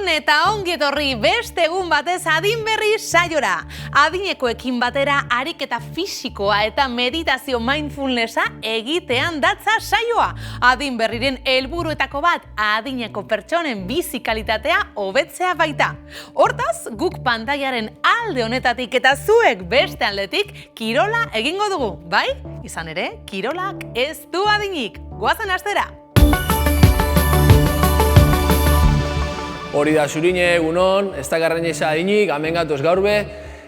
Gabon eta ongi etorri beste egun batez adin berri saiora. Adinekoekin batera ariketa fisikoa eta meditazio mindfulnessa egitean datza saioa. Adin berriren helburuetako bat adineko pertsonen bizi kalitatea hobetzea baita. Hortaz, guk pantaiaren alde honetatik eta zuek beste aldetik kirola egingo dugu, bai? Izan ere, kirolak ez du adinik. Goazen astera! Hori da Zurine, egunon, ez da garraina izan adinik, hemen gatoz gaurbe,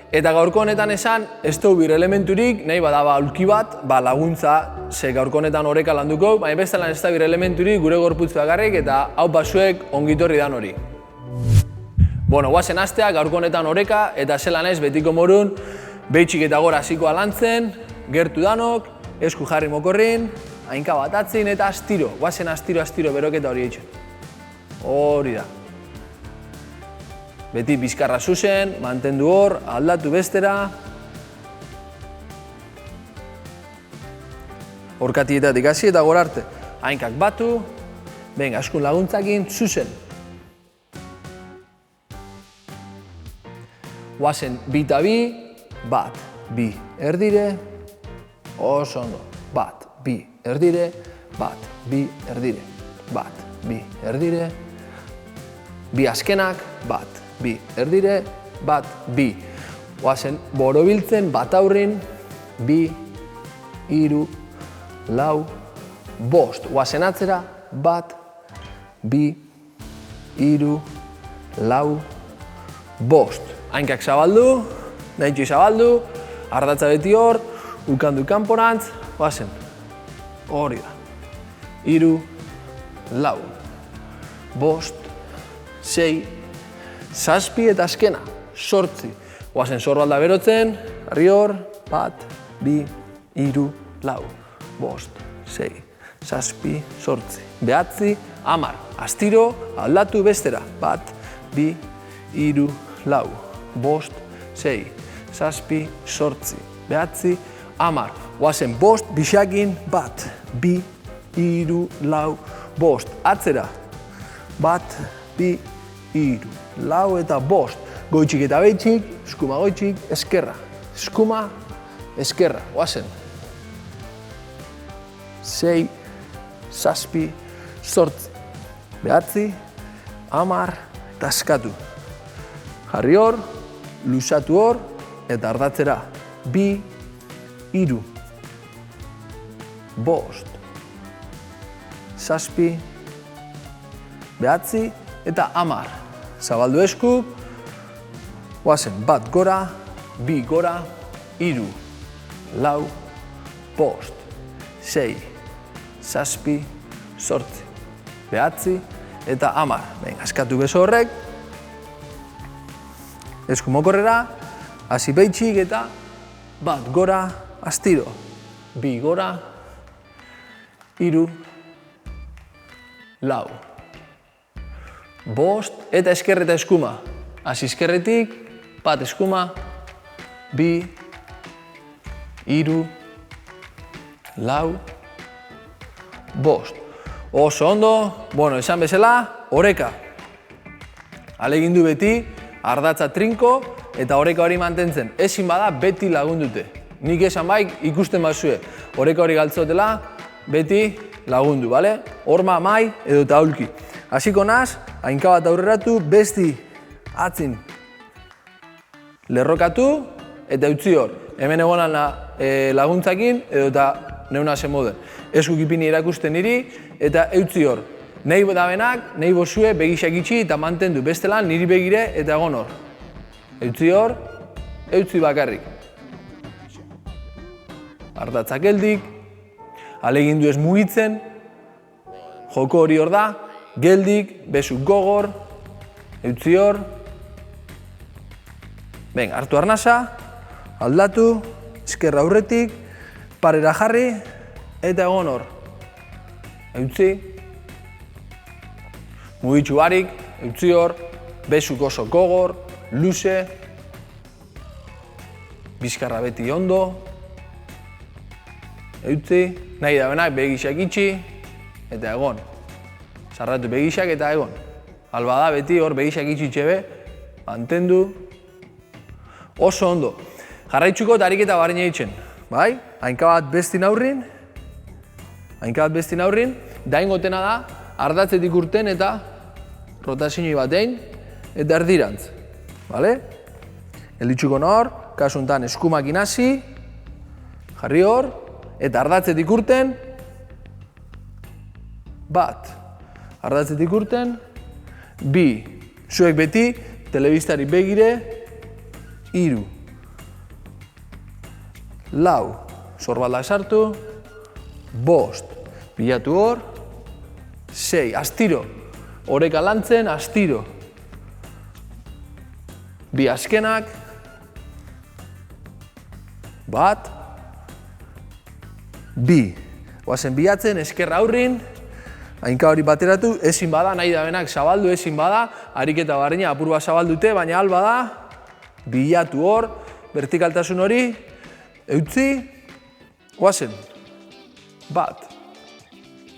eta gaurko honetan esan, ez du bir elementurik, nahi bada aulki bat, laguntza, ze gaurko honetan oreka landuko, baina bestelan ez da bir elementurik gure gorputz bakarrik, eta hau basuek ongitorri dan hori. Bueno, guazen astea, gaurko honetan oreka, eta zelan ez betiko morun, behitxik eta gora hasikoa lantzen, gertu danok, esku jarri mokorrin, hainka bat atzin, eta astiro, guazen astiro beroketa hori eitzen. Hori da. Beti bizkarra zuzen, mantendu hor, aldatu bestera. Horkatietatik hasi eta gora arte. Hainkak batu, venga, askun laguntzakin, zuzen. Guazen bi eta bi, bat, bi, erdire, oso ondo, bat, bi, erdire, bat, bi, erdire, bat, bi, erdire, bi azkenak, bat, bi, erdire, bat, bi. Oazen, borobiltzen, bat aurrin, bi, hiru, lau, bost. Oazen atzera, bat, bi, hiru, lau, bost. Hainkak zabaldu, daintxi zabaldu, ardatza beti hor, ukandu kanporantz, oazen, hori da. Hiru, lau, bost, sei, zazpi eta azkena, sortzi. Oazen zorbalda berotzen, harri hor, bat, bi, hiru, lau, bost, sei, zazpi, sortzi. Behatzi, hamar. Astiro, aldatu bestera. Bat, bi, hiru, lau, bost, sei, zazpi, sortzi. Behatzi, hamar. Oazen bost, bixakin, bat, bi, hiru, lau, bost. Atzera. Bat, bi, hiru, lau eta bost. Goitxik eta behitxik, eskuma goitxik, eskerra. Eskuma, eskerra. Oazen. Sei, zazpi, sortzi. Behatzi, hamar, eta eskatu. Jarri hor, luzatu hor, eta ardatzera. Bi, hiru, bost, zazpi, behatzi, eta hamar. Zabaldu esku, oazen bat gora, bi gora, hiru, lau, bost, sei, zazpi, sortzi, behatzi, eta hamar. Venga, eskatu beso horrek, esku mokorrera, hasi behitxik eta bat gora, astiro, bi gora, hiru, lau, bost, eta esker eta eskuma. Hasi eskerretik, bat eskuma, bi, hiru, lau, bost. Oso ondo, bueno, esan bezala, oreka. Alegindu beti, ardatza trinko, eta oreka hori mantentzen. Ezin bada, beti lagundute. Nik esan baik, ikusten bazue. Oreka hori galtzotela, beti lagundu, bale? Horma, mai, edo eta aulki. Hasiko naz, hainka bat aurreratu, besti atzin lerrokatu eta utzi hor. Hemen egonan laguntzakin edo eta neuna zen moden. Eskuk ipini erakusten niri eta utzi hor. Nahi dabenak, nahi bozue begixak itxi eta mantendu. Bestelan niri begire eta egon hor. Utzi hor, utzi bakarrik. Ardatzak geldik, alegindu ez mugitzen, joko hori hor da, geldik, besu gogor, utzi hor. Ben, hartu arnasa, aldatu, eskerra aurretik, parera jarri, eta egon hor. Utzi. Mugitxu barik, utzi hor, besuk oso gogor, luze, bizkarra beti ondo. Utzi, nahi da benak begixak itxi, eta egon. Sarratu begixak eta egon. Alba da, beti hor begisak itxitxebe, mantendu. Oso ondo. Jarraitzuko eta ariketa barina ditzen. Bai? Hainka bat bestin aurrin. Da ingotena da, ardatzetik urten eta rotazioi batein eta erdirantz. Bale? Gelditzuko nor, kasuntan eskumak inasi, jarri hor, eta ardatzetik urten, bat. Ardatzetik urten, bi. Zuek beti, telebistari begire, 3. 4. Sorbaldak sartu, 5. Bilatu hor, 6. Astiro. Oreka lantzen, astiro. Bi azkenak, bat, bi. Oazen bilatzen, eskerra aurrin, hainka hori bateratu, ezin bada, nahi da benak zabaldu, ezin bada, ariketa barina apur bat zabaldute, baina alba da, bilatu hor, vertikaltasun hori, eutzi, oazen, bat,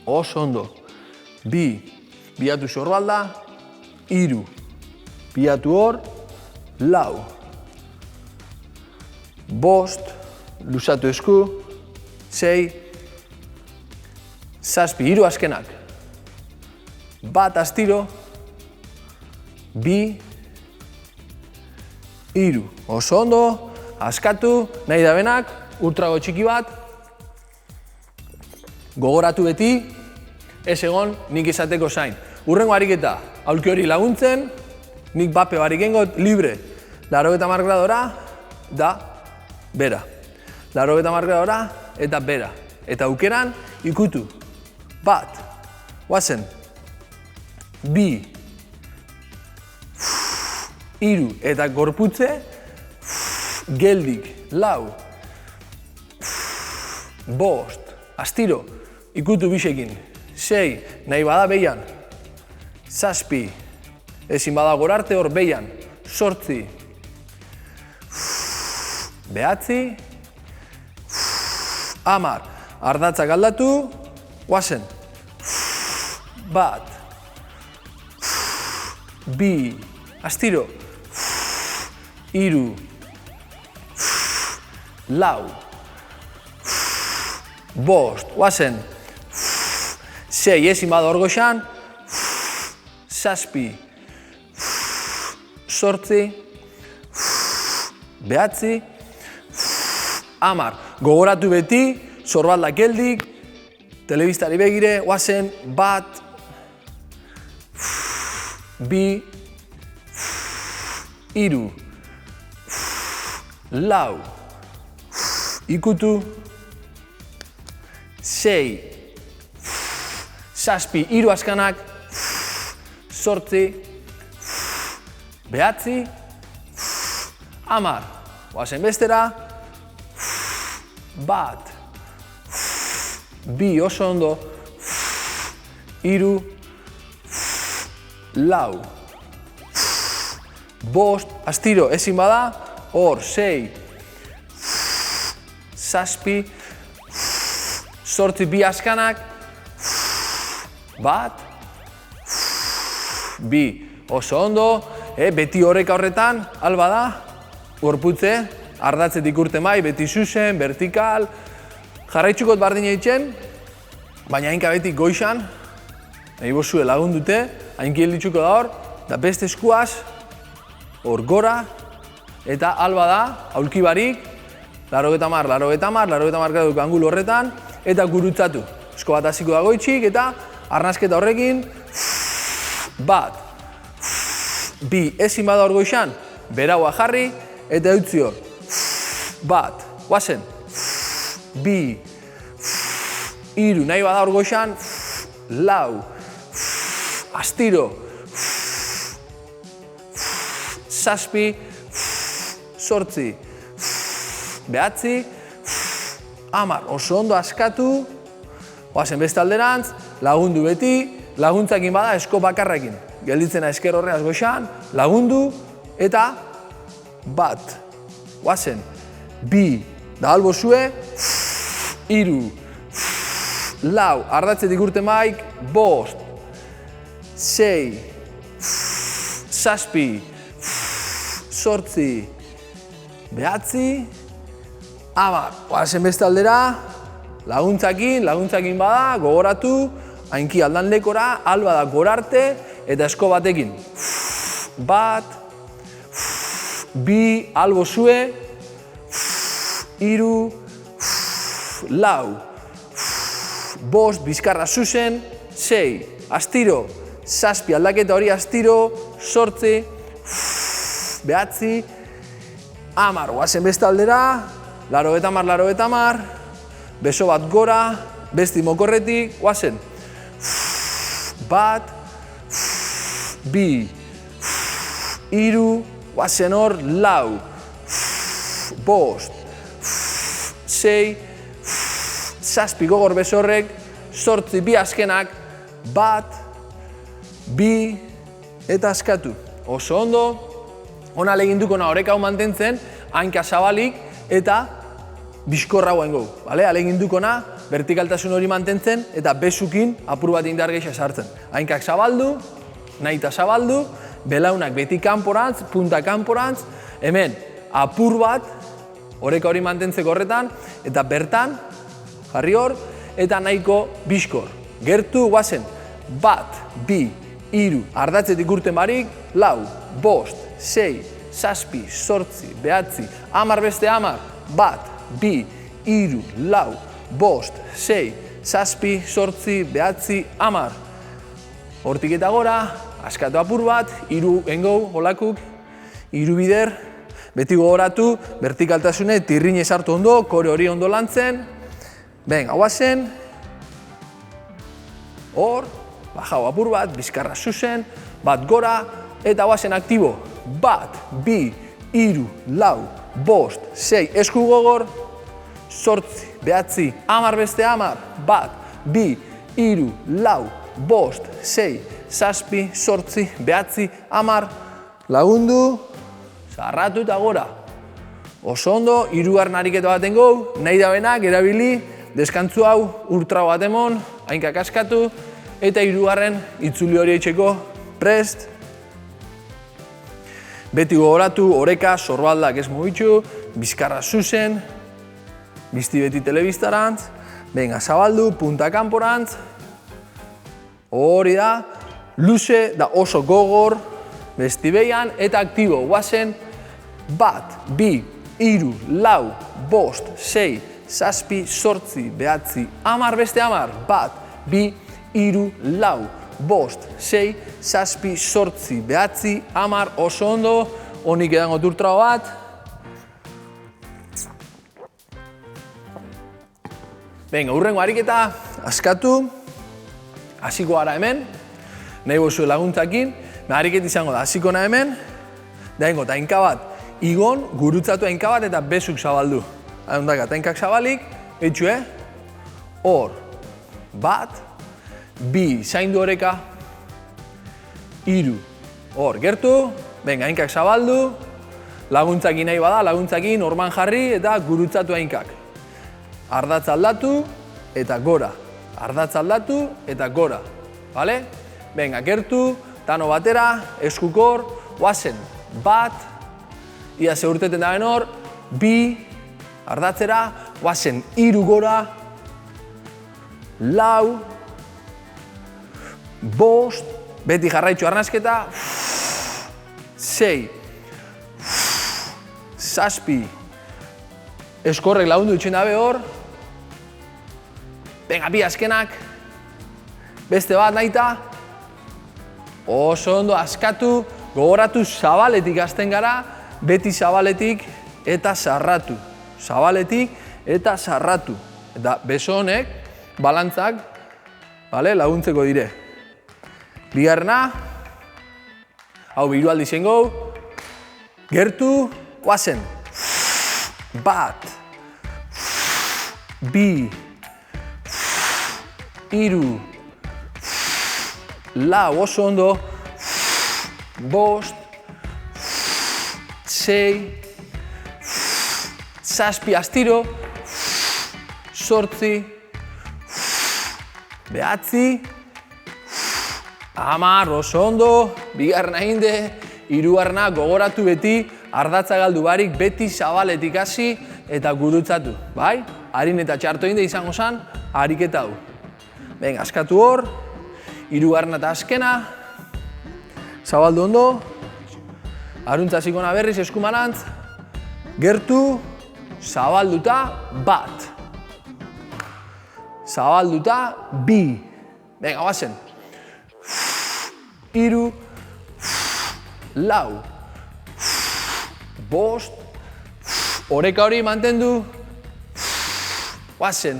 oso ondo, bi, bilatu sorbalda, 3, bilatu hor, 4, 5, luzatu esku, 6, 7, 3 azkenak, bat astiro, 2, 3, oso ondo, askatu, nahi da benak, ultrago txiki bat, gogoratu beti, ez egon nik izateko zain. Urrengo ariketa, aulki hori laguntzen, nik bape barik engot, libre, 80 gradora, da, bera. 80 gradora, eta bera. Eta aukeran, ikutu. Bat, guazen, 2, 3, eta gorputze, geldik, 4, 5, astiro, ikutu bisekin, 6, nahi bada behian, 7, ezin bada gorarte hor behian, 8, 9, 10, ardatzak aldatu, guazen, 1, 2, astiro, 3, 4, 5, guazen, 6, ezin bada hor goxan, 7, 8, 9, 10, gogoratu beti, sorbaldak geldik, telebistari begire, guazen, 1, 2, 3, 4, ikutu, 6, 7, 3 azkanak, 8, 9, 10, guazen bestera, 1, 2, oso ondo, 3, 4, 5, astiro, ezin bada, hor, 6, 7, 8, 2 azkanak, 1, 2, oso ondo, beti horreka horretan, alba da, gorputze, ardatzetik urte mai, beti zuzen, vertikal, jarraitzukot bardina ditzen, baina hainka beti goixan, nahi bozue lagundute, hainki helditzuko da hor, da beste eskuaz, hor gora, eta alba da, aulki barik, 80 graduk angulu horretan, eta gurutzatu. Esko bat hasiko da goitxik, eta arnasketa horrekin, 1, 2, ezin bada hor goixan, beraua jarri, eta eutzi hor. 1, guazen, 2, 3, nahi bada hor goxan, 4, astiro, 7, 8, 9, 10, oso ondo askatu, oazen beste alderantz, lagundu beti, laguntzakin bada esko bakarrakin. Gelditzena esker horreaz goxan, lagundu, eta 1, oazen, 2, da albo zue, 3, 4, ardatzetik urte maik, 5, 6, zazpi, zortzi, behatzi, hamar. Oazen beste aldera, laguntzakin bada, gogoratu, hainki aldan lekora, alba da gorarte, eta esko batekin. Bat, bi, albo zue, hiru, lau, bost, bizkarra zuzen, sei, astiro, zazpi, aldaketa hori astiro, zortzi, behatzi, hamar. Oazen beste aldera, laurogeita hamar, beso bat gora, besti mokorretik, oazen. Bat, bi, hiru, oazen hor, lau, bost, sei, zazpi gogor besorrek, zortzi, bi azkenak, bat, bi, eta askatu. Oso ondo, ona leginduko na oreka hau mantentzen, hanka zabalik eta bizkorra hauen gau. Aleginduko na, vertikaltasun hori mantentzen eta besukin apur bat indar gehiago sartzen. Hainkak zabaldu, nahita zabaldu, belaunak beti kanporantz, punta kanporantz, hemen apur bat, oreka hori mantentzeko horretan, eta bertan, jarri hor, eta nahiko bizkor. Gertu guazen, bat, bi, hiru, ardatzetik urten barik, lau, bost, sei, zazpi, zortzi, behatzi, hamar beste hamar, bat, bi, hiru, lau, bost, sei, zazpi, zortzi, behatzi, hamar. Hortik eta gora, askatu apur bat, hiru engau, holakuk, hiru bider, beti gogoratu, vertikaltasune, tirrine sartu ondo, kore hori ondo lantzen. Ben, hauazen, hor, bajau apur bat, bizkarra zuzen, bat gora, eta hauazen aktibo. Bat, bi, hiru, lau, bost, sei, esku gogor, zortzi, behatzi, hamar beste hamar, bat, bi, hiru, lau, bost, sei, zazpi, zortzi, behatzi, hamar, lagundu, zarratu eta gora. Oso ondo, hirugarren ariketa baten gau, nahi da benak, erabili, deskantzu hau, urtra bat emon, hainkak askatu, eta hirugarren itzuli hori eitxeko prest. Beti gogoratu, oreka, sorbaldak ez mugitu, bizkarra zuzen, bizti beti telebistarantz, venga, zabaldu, punta kanporantz, hori da, luze da oso gogor, besti behian, eta aktibo, guazen, bat, bi, hiru, lau, bost, sei, zazpi, zortzi, behatzi, hamar beste hamar, bat, bi, hiru, lau, bost, sei, zazpi, zortzi, behatzi, hamar, oso ondo, honik edango turtrao bat. Venga, hurrengo ariketa, askatu, hasiko gara hemen, nahi bozue laguntzakin, ariket izango da, hasiko na hemen, da hengo, eta hanka bat, igon, gurutzatu hanka bat eta besuk zabaldu. Handaka, eta hankak zabalik, eitxu, hor, bat, bi, zaindu oreka, hiru, hor, gertu, venga, hankak zabaldu, laguntzakin nahi bada, laguntzakin orman jarri eta gurutzatu hankak. Ardatz aldatu eta gora, ardatz aldatu eta gora, bale? Venga, gertu, tano batera, eskukor, oazen, bat, ia zeurteten da benor, bi, ardatzera, oazen, hiru gora, lau, bost, beti jarraitzu arnazketa, sei, zazpi, eskorrek lagundu itxen dabe hor, venga, bi azkenak, beste bat nahita, oso ondo askatu, gogoratu zabaletik hasten gara, beti zabaletik eta sarratu. Zabaletik eta sarratu. Eta beso honek, balantzak, laguntzeko dire. Bigarrena, hau hiru aldi zengo, gertu, oazen. Bat, bi, hiru, lau, oso ondo, bost, sei, zazpi astiro, zortzi, behatzi, hamar, oso ondo, bigarren ahinde, Hirugarrena gogoratu beti, ardatza galdu barik, beti zabaletik hasi eta gurutzatu, bai? Arin eta txarto egin izango zen, ariketa hau. Venga, askatu hor, hirugarrena eta azkena, zabaldu ondo, aruntza zikona berriz eskumarantz, gertu, zabalduta, bat. Zabalduta, bi. Venga, guazen. Hiru, lau, bost, oreka hori mantendu, guazen.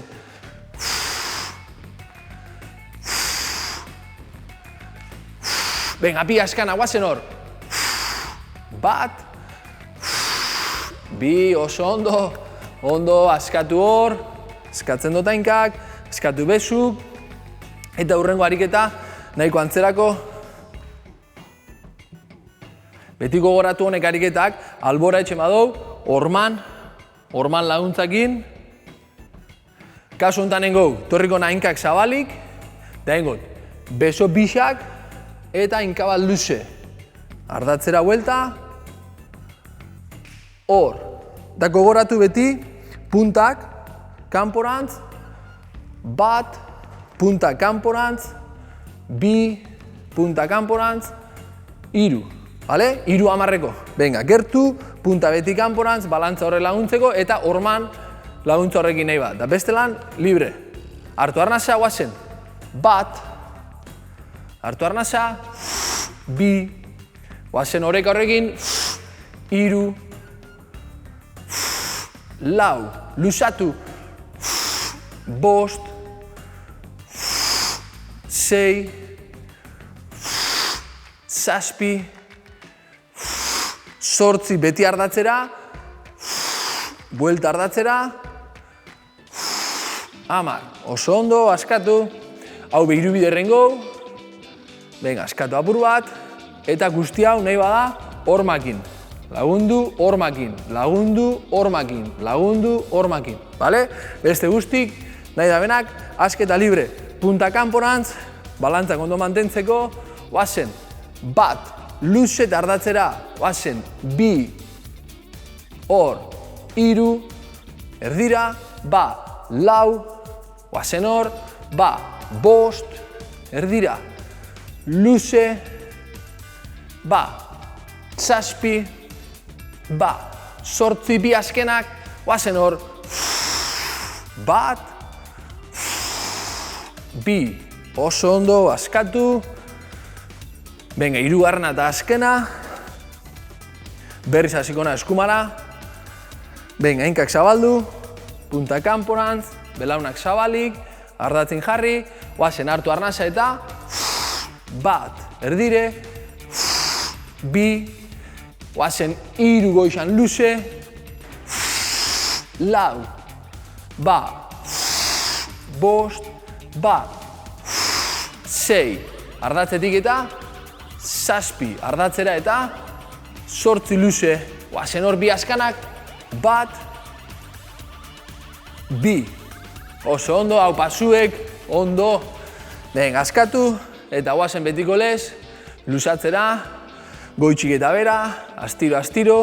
Venga, bi askana, guazen hor. Bat, bi, oso ondo, ondo, askatu hor, askatzen dotainkak, askatu bezuk, eta hurrengo ariketa, nahiko antzerako, betiko gogoratu honek ariketak, albora etxe badou, orman laguntzakin, kasu honetan engou, torriko nahinkak zabalik, da engot, beso bixak, eta inkabat luze. Ardatzera buelta, hor, da gogoratu beti, puntak, kanporantz, bat, punta kanporantz, bi, punta kanporantz, hiru. Vale? Hiru hamarreko. Venga, gertu, punta beti kanporantz, balantza horre laguntzeko, eta orman laguntza horrekin nahi bat. Da bestelan, libre. Hartu arnasa, guazen. Bat. Hartu arnasa. Bi. Guazen oreka horrekin. Hiru. Lau. Lusatu. Bost. Sei. Zazpi. Zortzi beti ardatzera, buelta ardatzera, hamar. Oso ondo, askatu, hau behiru biderrengo, venga, askatu apur bat, eta guzti hau nahi bada hormakin. Lagundu, hormakin, lagundu, hormakin, lagundu, hormakin. Bale? Beste guztik, nahi da benak, asketa libre. Punta kanporantz, balantzak ondo mantentzeko, guazen, bat, luze eta ardatzera, guazen, bi, hor, hiru, erdira, ba, lau, guazen hor, ba, bost, erdira, luze, ba, zazpi, ba, zortzi bi azkenak, guazen hor, bat, bi, oso ondo, askatu, venga, hirugarrena eta azkena, berriz hasikona eskumara, venga, hinkak zabaldu, punta kanporantz, belaunak zabalik, ardatzen jarri, guazen hartu arnasa eta bat, erdire, bi, guazen hiru goizan luze, lau, ba, bost, ba, sei, ardatzetik eta zazpi, ardatzera eta zortzi luze, guazen hor bi askanak, bat, bi. Oso ondo, hau pasuek, ondo. Venga, askatu, eta guazen betiko lez, luzatzera, goitxik eta bera, astiro, astiro,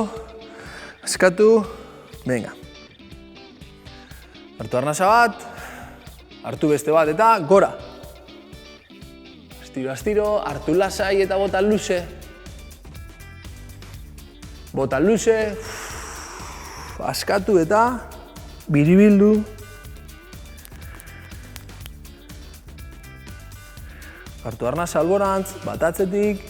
askatu, venga. Hartu arnasa bat, hartu beste bat eta gora. Astiro, astiro, hartu lasai eta bota luze. Bota luze, askatu eta biribildu. Hartu arnasa alborantz, batatzetik.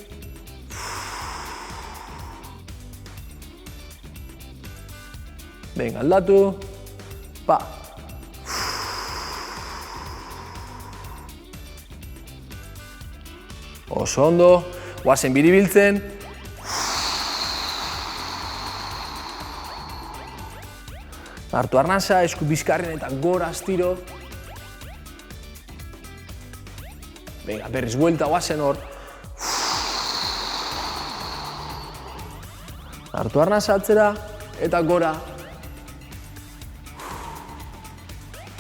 Venga, aldatu. Pa. Oso ondo, guazen biribiltzen. Hartu arnasa, esku bizkarren eta gora astiro. Venga, berriz buelta guazen hor. Hartu arnasa atzera eta gora.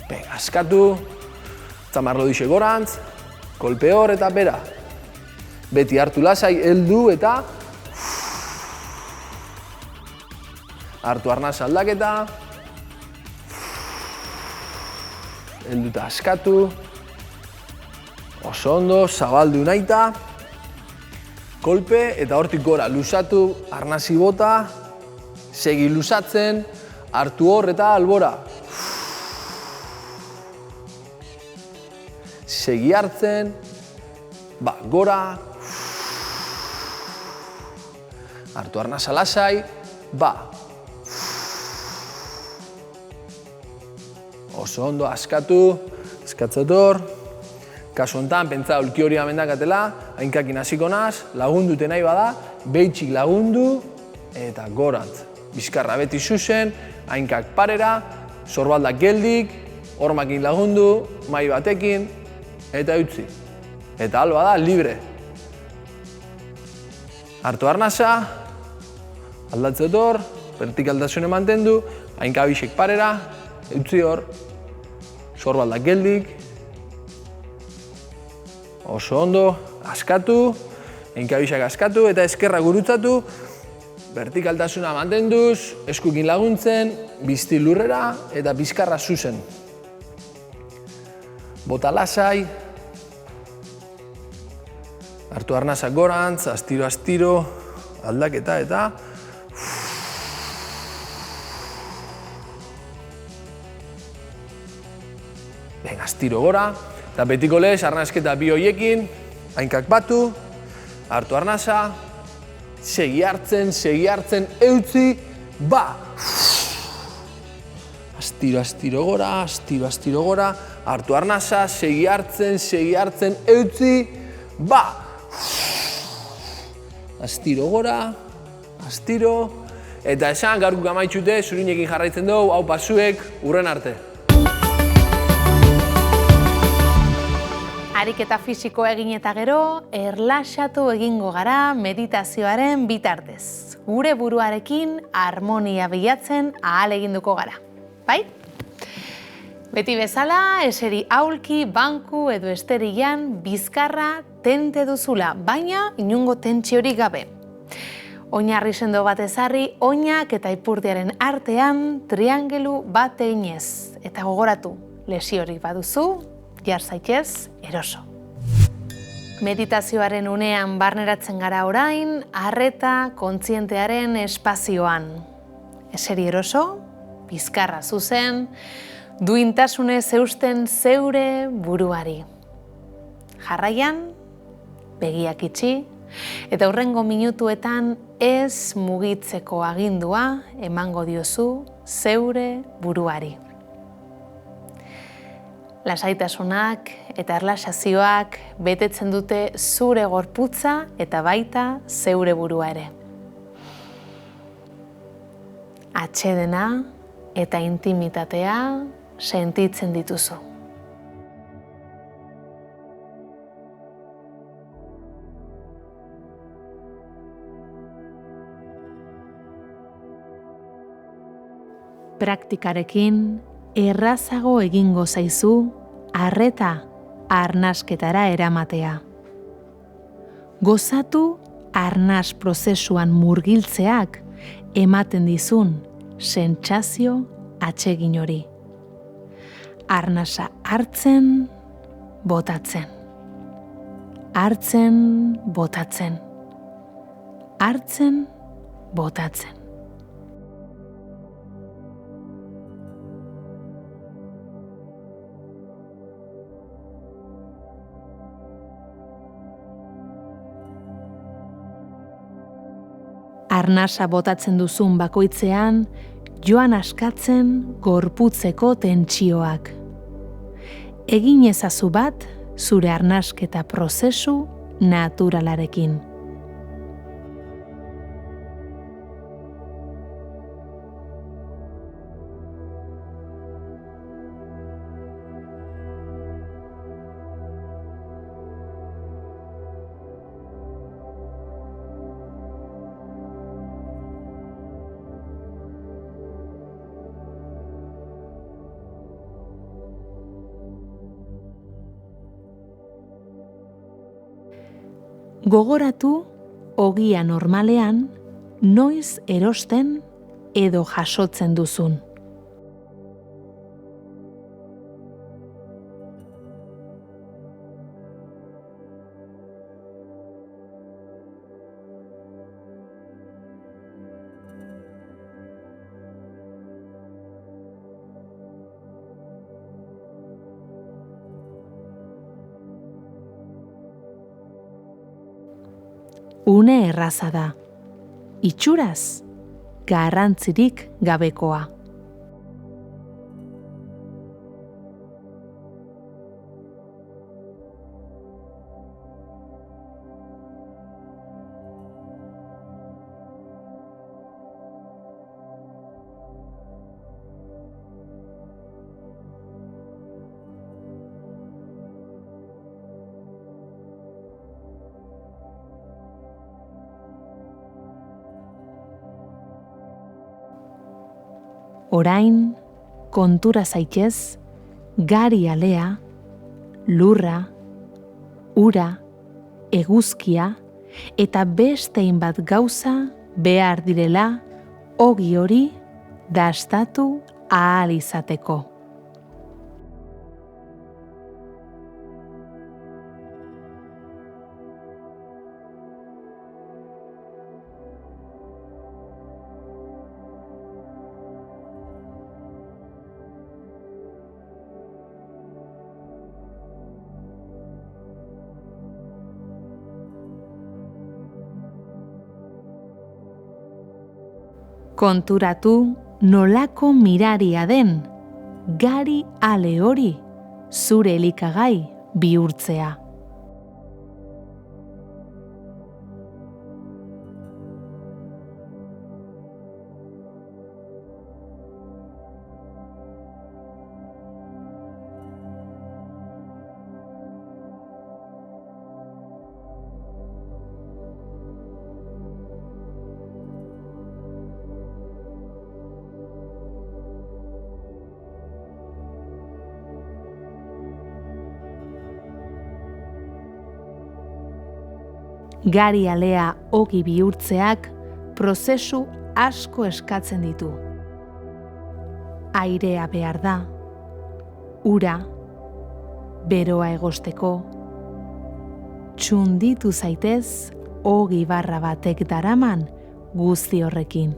Venga, askatu. Tzamarlo dixe gorantz. Kolpe hor eta bera. Beti hartu lasai, heldu eta Hartu arnasa aldaketa. Heldu eta askatu. Oso ondo, zabaldu naita. Kolpe eta hortik gora luzatu, arnasi bota. Segi luzatzen, hartu hor eta albora. Segi hartzen, gora. Hartu arnasa lasai, Oso ondo, askatu, askatzator. Kasu honetan, pentsa ulki hori amendakatela, hainkakin hasiko naz, lagundute nahi bada, behitxik lagundu eta gorantz. Bizkarra beti zuzen, hainkak parera, sorbaldak geldik, hormakin lagundu, mai batekin, eta utzi. Eta alba da, libre. Hartu arnasa, aldatzetor, vertikaltasune mantendu, hainkabixek parera, utzi hor, sorbaldak geldik, oso ondo, askatu, hainkabixak askatu eta eskerra gurutzatu, vertikaltasuna mantenduz, eskukin laguntzen, bizti lurrera eta bizkarra zuzen. Bota lasai, hartu arnazak gorantz, astiro, aldaketa eta astiro gora, eta betiko lez, arnazketa bi hoiekin, hainkak batu, hartu arnaza, segi hartzen, eutzi, Astiro gora, hartu arnaza, segi hartzen, eutzi, Astiro gora, eta esan, gaurko amaitxute, zurinekin jarraitzen dugu, hau pasuek, urren arte. Ariketa fisiko egin eta gero, erlaxatu egingo gara meditazioaren bitartez. Gure buruarekin harmonia bilatzen ahaleginduko gara. Bai? Beti bezala, eseri aulki, banku edo esterian bizkarra tente duzula, baina inungo tentsiorik gabe. Oinarri sendo bat ezarri, oinak eta ipurdiaren artean triangelu bat eginez. Eta gogoratu, lesiorik baduzu, jar zaitez, eroso. Meditazioaren unean barneratzen gara orain, arreta kontzientearen espazioan. Eseri eroso, bizkarra zuzen, duintasunez eusten zeure buruari. Jarraian, begiak itxi, eta hurrengo minutuetan ez mugitzeko agindua emango diozu zeure buruari. Lasaitasunak eta erlaxazioak betetzen dute zure gorputza eta baita zeure burua ere. Atsedena eta intimitatea sentitzen dituzu. Praktikarekin errazago egingo zaizu arreta arnasketara eramatea. Gozatu arnas prozesuan murgiltzeak ematen dizun sentsazio atsegin hori. Arnasa hartzen, botatzen. Hartzen, botatzen. Hartzen, botatzen. Arnasa botatzen duzun bakoitzean, joan askatzen gorputzeko tentsioak. Egin ezazu bat zure arnasketa prozesu naturalarekin. Gogoratu, ogia normalean, noiz erosten edo jasotzen duzun. Une erraza da, itxuraz, garrantzirik gabekoa. Orain, kontura zaitez, gari alea, lurra, ura, eguzkia eta beste hainbat gauza behar direla ogi hori dastatu ahal izateko. Konturatu nolako miraria den, gari ale hori zure elikagai bihurtzea. Gari alea ogi bihurtzeak prozesu asko eskatzen ditu. Airea behar da, ura, beroa egosteko, txunditu zaitez ogi barra batek daraman guzti horrekin.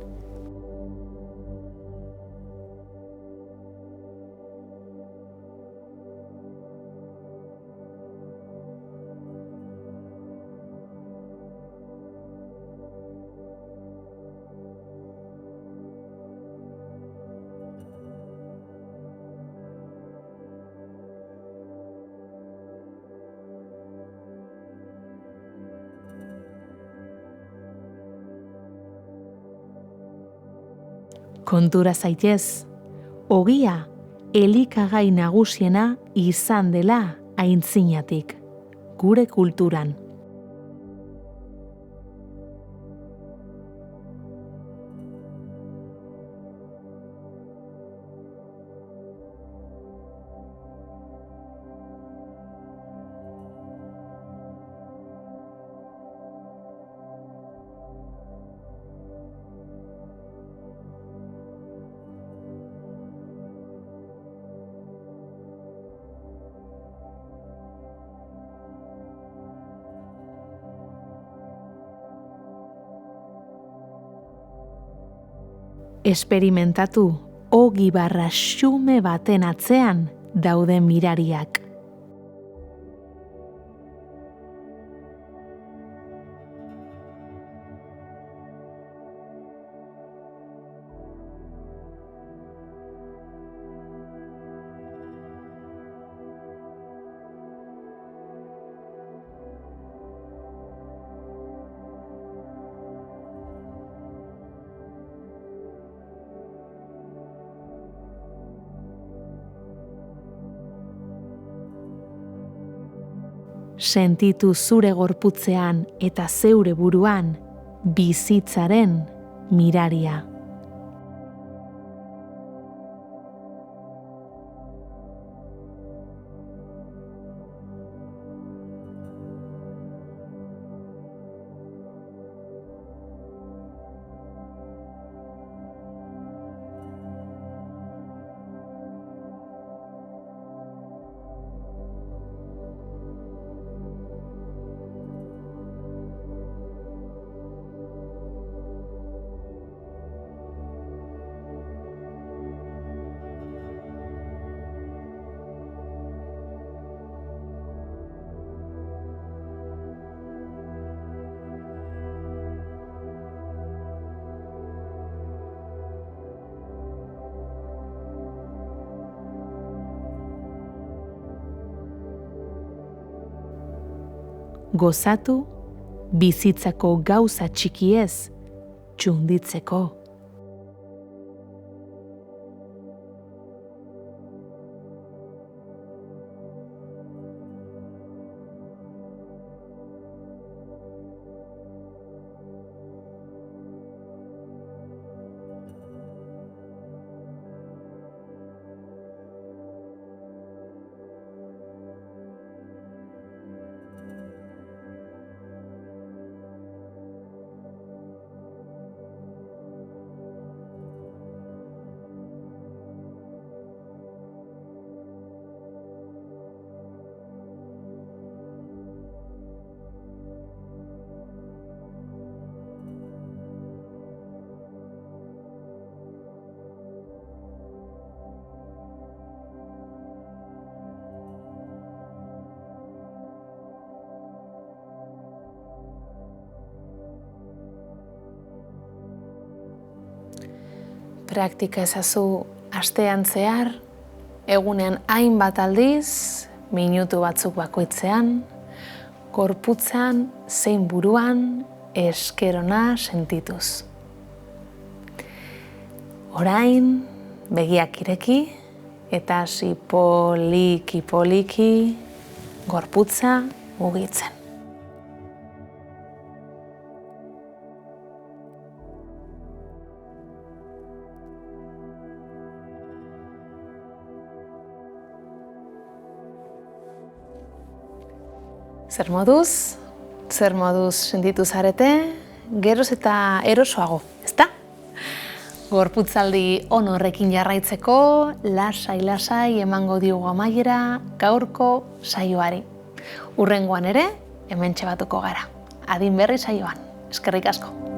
Kontura zaitez, ogia elikagai nagusiena izan dela aintzinatik, gure kulturan. Esperimentatu ogi barra xume baten atzean dauden mirariak. Sentitu zure gorputzean eta zeure buruan bizitzaren miraria. gozatu, bizitzako gauza txikiez, txunditzeko. Praktika ezazu astean zehar, egunean hainbat aldiz, minutu batzuk bakoitzean, gorputzan zein buruan eskerona sentituz. Orain, begiak ireki eta hasi poliki gorputza mugitzen. Zer moduz sentitu zarete, geroz eta erosoago, ezta? Gorputzaldi on horrekin jarraitzeko, lasai emango diogu amaiera gaurko saioari. Hurrengoan ere, hementxe batuko gara. Adin berri saioan. Eskerrik asko.